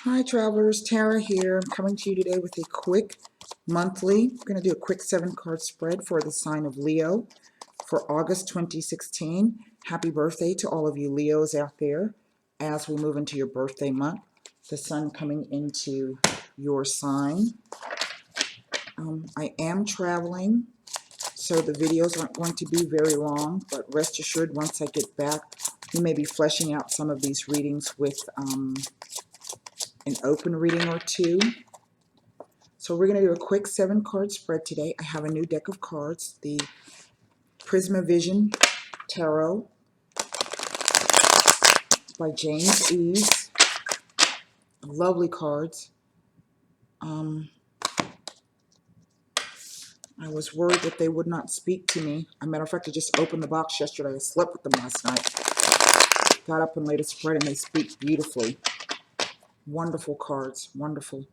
Hi travelers, Tara here. I'm coming to you today with a quick monthly. We're going to do a quick 7-card spread for the sign of Leo for August 2016. Happy birthday to all of you Leos out there as we move into your birthday month. The sun coming into your sign. I am traveling, so the videos aren't going to be very long, but rest assured once I get back, we may be fleshing out some of these readings with an open reading or two. So we're going to do a quick 7-card spread today. I have a new deck of cards, the Prisma Vision Tarot by James Eves. Lovely cards. I was worried that they would not speak to me. As a matter of fact, I just opened the box yesterday. I slept with them last night. Got up and laid a spread and they speak beautifully. Wonderful cards. Wonderful.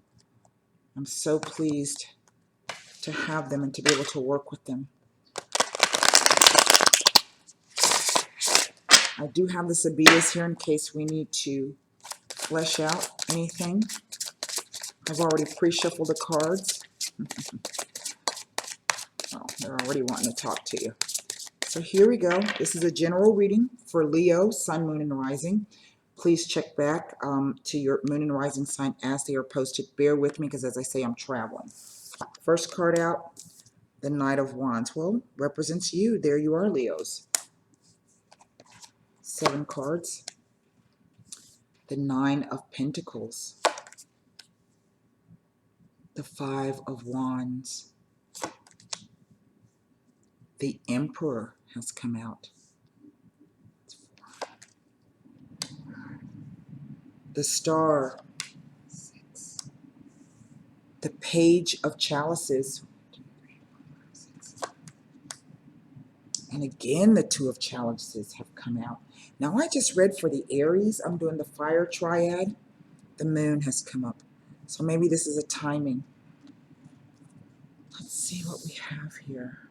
I'm so pleased to have them and to be able to work with them. I do have the Sabitas here in case we need to flesh out anything. I've already pre-shuffled the cards. Oh, they're already wanting to talk to you. So here we go. This is a general reading for Leo, Sun, Moon, and Rising. Please check back to your Moon and Rising sign as they are posted. Bear with me because, as I say, I'm traveling. First card out, the Knight of Wands. Well, represents you. There you are, Leos. 7 cards. The 9 of Pentacles. The 5 of Wands. The Emperor has come out. The Star. 6. The Page of Chalices. And again, the 2 of Chalices have come out. Now, I just read for the Aries. I'm doing the Fire Triad. The Moon has come up. So maybe this is a timing. Let's see what we have here.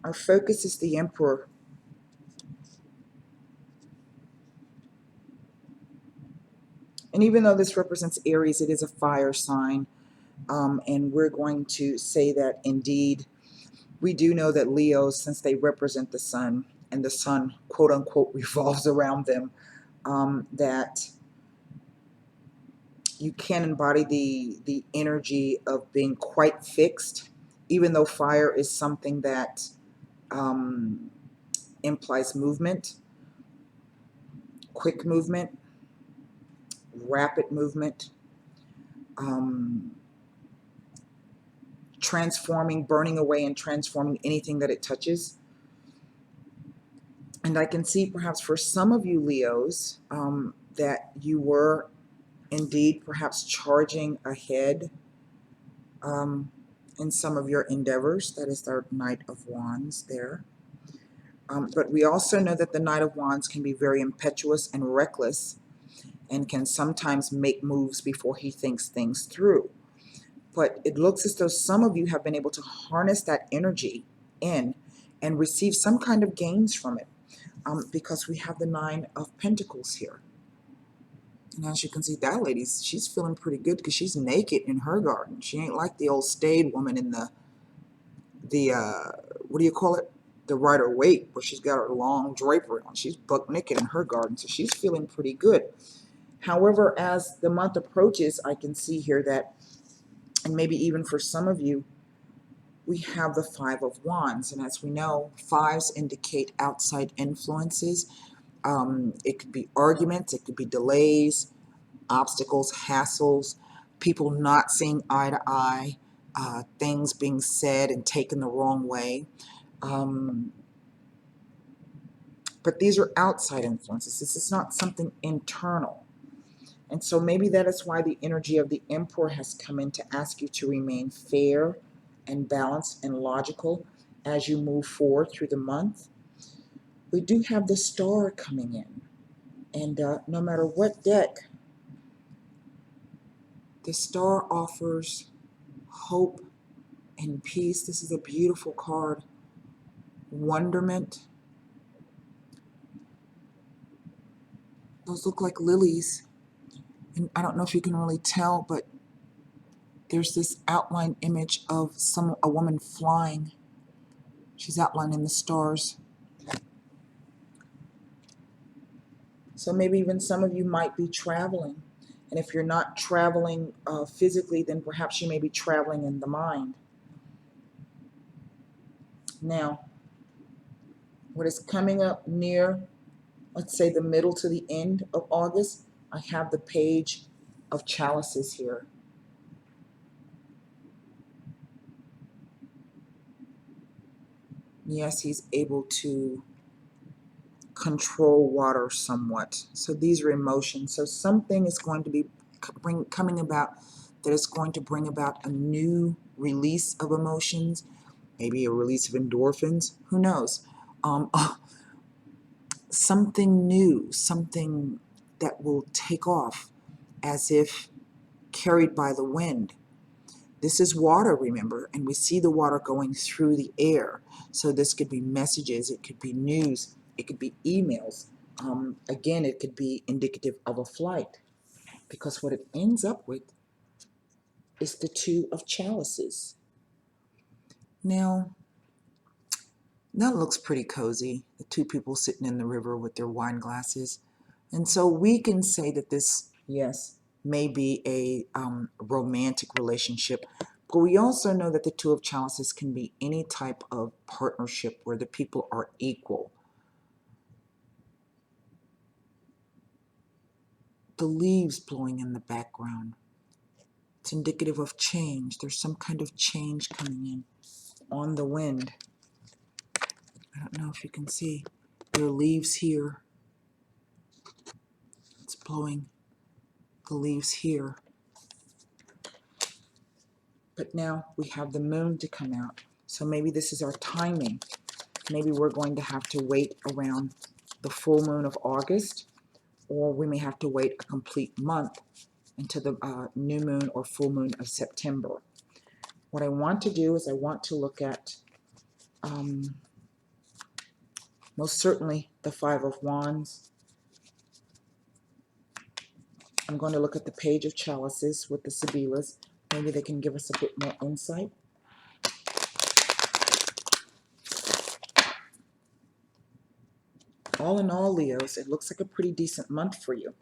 Our focus is the Emperor. And even though this represents Aries, it is a fire sign. And we're going to say that indeed, we do know that Leos, since they represent the sun, and the sun, quote unquote, revolves around them, that you can embody the energy of being quite fixed, even though fire is something that implies movement, quick movement, rapid movement, transforming, burning away and transforming anything that it touches. And I can see perhaps for some of you Leos that you were indeed perhaps charging ahead in some of your endeavors. That is our Knight of Wands there. But we also know that the Knight of Wands can be very impetuous and reckless and can sometimes make moves before he thinks things through. But it looks as though some of you have been able to harness that energy in and receive some kind of gains from it because we have the 9 of Pentacles here. And as you can see, that she's feeling pretty good because she's naked in her garden. She ain't like the old staid woman in the what do you call it? The Rider-Waite, where she's got her long drapery on. She's buck naked in her garden, so she's feeling pretty good. However, as the month approaches, I can see here that, and maybe even for some of you, we have the 5 of Wands. And as we know, 5s indicate outside influences. It could be arguments, it could be delays, obstacles, hassles, people not seeing eye to eye, things being said and taken the wrong way. But these are outside influences. This is not something internal. And so maybe that is why the energy of the Emperor has come in to ask you to remain fair and balanced and logical as you move forward through the month. We do have the Star coming in. And no matter what deck, the Star offers hope and peace. This is a beautiful card. Wonderment, Those look like lilies. And I don't know if you can really tell, but there's this outline image of a woman flying. She's outlined in the stars. So maybe even some of you might be traveling. And if you're not traveling physically, then perhaps you may be traveling in the mind. Now, what is coming up near, let's say the middle to the end of August, I have the Page of Chalices here. Yes, he's able to control water somewhat. So these are emotions. So something is going to be coming about that is going to bring about a new release of emotions, maybe a release of endorphins, who knows. Something new, something that will take off as if carried by the wind. This is water, remember, and we see the water going through the air. So this could be messages, it could be news, it could be emails. Again, it could be indicative of a flight, because what it ends up with is the Two of Chalices. Now, that looks pretty cozy, the two people sitting in the river with their wine glasses. And so we can say that this, yes, may be a romantic relationship, but we also know that the Two of Chalices can be any type of partnership where the people are equal. The leaves blowing in the background. It's indicative of change. There's some kind of change coming in on the wind. I don't know if you can see. There are leaves here. It's blowing the leaves here. But now we have the moon to come out. So maybe this is our timing. Maybe we're going to have to wait around the full moon of August, or we may have to wait a complete month into the new moon or full moon of September. What I want to do is I want to look at most certainly the Five of Wands. I'm going to look at the Page of Chalices with the Sibyllus. Maybe they can give us a bit more insight. All in all, Leos, it looks like a pretty decent month for you.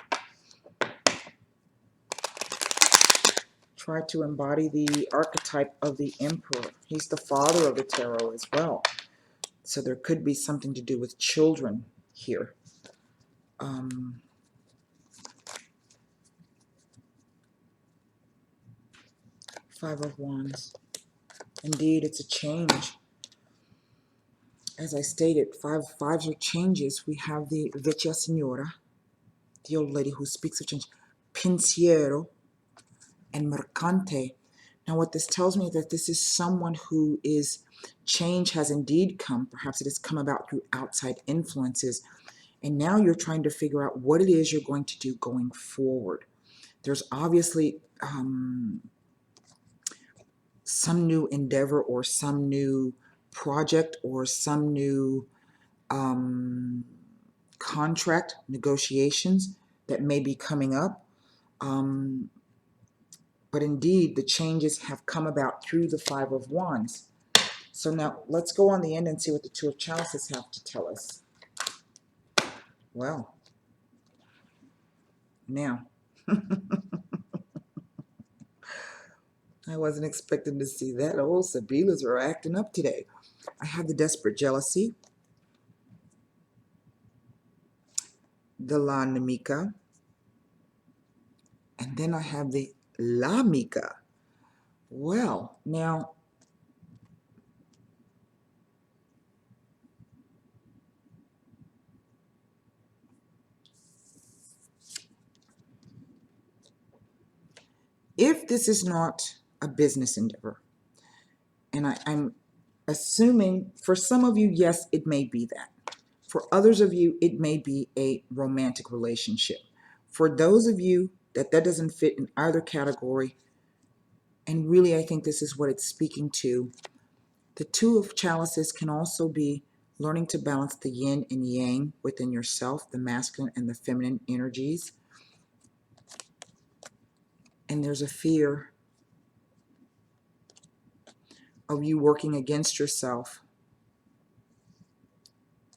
Try to embody the archetype of the Emperor. He's the father of the tarot as well. So there could be something to do with children here. Five of Wands. Indeed, it's a change. As I stated, fives are changes. We have the Vecchia Signora, the old lady who speaks of change, Pensiero, and Mercante. Now what this tells me is that this is someone who is, change has indeed come. Perhaps it has come about through outside influences. And now you're trying to figure out what it is you're going to do going forward. There's obviously some new endeavor or some new project or some new contract negotiations that may be coming up. But indeed, the changes have come about through the Five of Wands. So now let's go on the end and see what the Two of Chalices have to tell us. Well, now, I wasn't expecting to see that. Old Sibyllus are acting up today. I have the Desperate Jealousy, the La Nemica, and then I have the La Mica. Well, now, if this is not a business endeavor, and I'm assuming for some of you, yes, it may be that. For others of you, it may be a romantic relationship. For those of you that doesn't fit in either category, and really I think this is what it's speaking to, the Two of Chalices can also be learning to balance the yin and yang within yourself, the masculine and the feminine energies. And there's a fear of you working against yourself.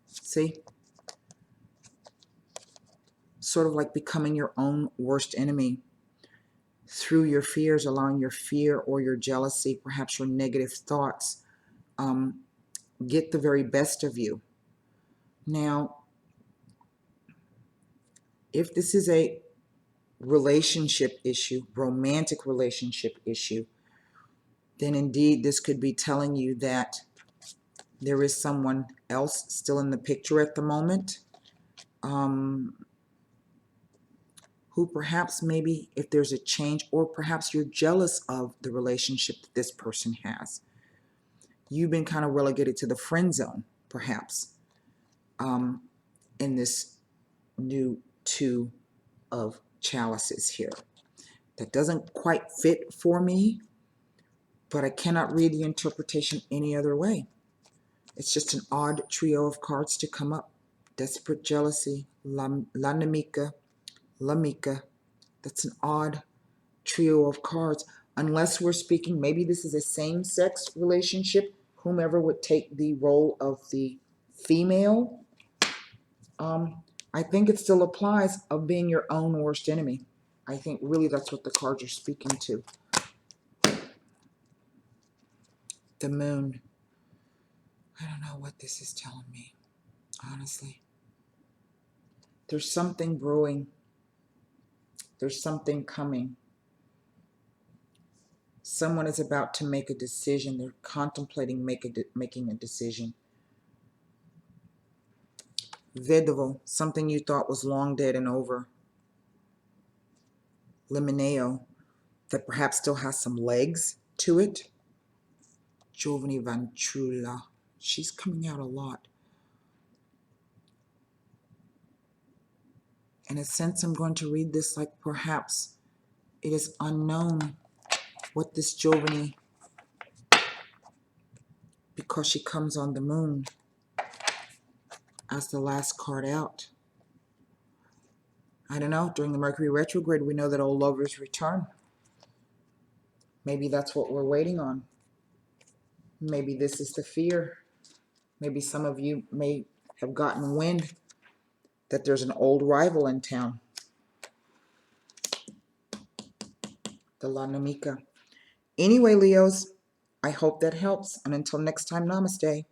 See? Sort of like becoming your own worst enemy through your fears, allowing your fear or your jealousy, perhaps your negative thoughts, get the very best of you. Now, if this is a relationship issue, romantic relationship issue, then indeed this could be telling you that there is someone else still in the picture at the moment, who perhaps maybe if there's a change, or perhaps you're jealous of the relationship that this person has. You've been kind of relegated to the friend zone, perhaps, in this new two of chalices here. That doesn't quite fit for me, but I cannot read the interpretation any other way. It's just an odd trio of cards to come up. Desperate jealousy, la Namika, Lamika. That's an odd trio of cards. Unless we're speaking, maybe this is a same-sex relationship, whomever would take the role of the female. I think it still applies of being your own worst enemy. I think really that's what the cards are speaking to. The moon. I don't know what this is telling me, honestly. There's something brewing. There's something coming. Someone is about to make a decision. They're contemplating making a decision. Vedovo, something you thought was long dead and over. Limineo, that perhaps still has some legs to it. Giovanni Vantrula, she's coming out a lot. In a sense, I'm going to read this like perhaps it is unknown what this Giovanni, because she comes on the moon as the last card out. I don't know, during the Mercury retrograde, we know that old lovers return. Maybe that's what we're waiting on. Maybe this is the fear. Maybe some of you may have gotten wind that there's an old rival in town. The La Namika. Anyway, Leos, I hope that helps. And until next time, namaste.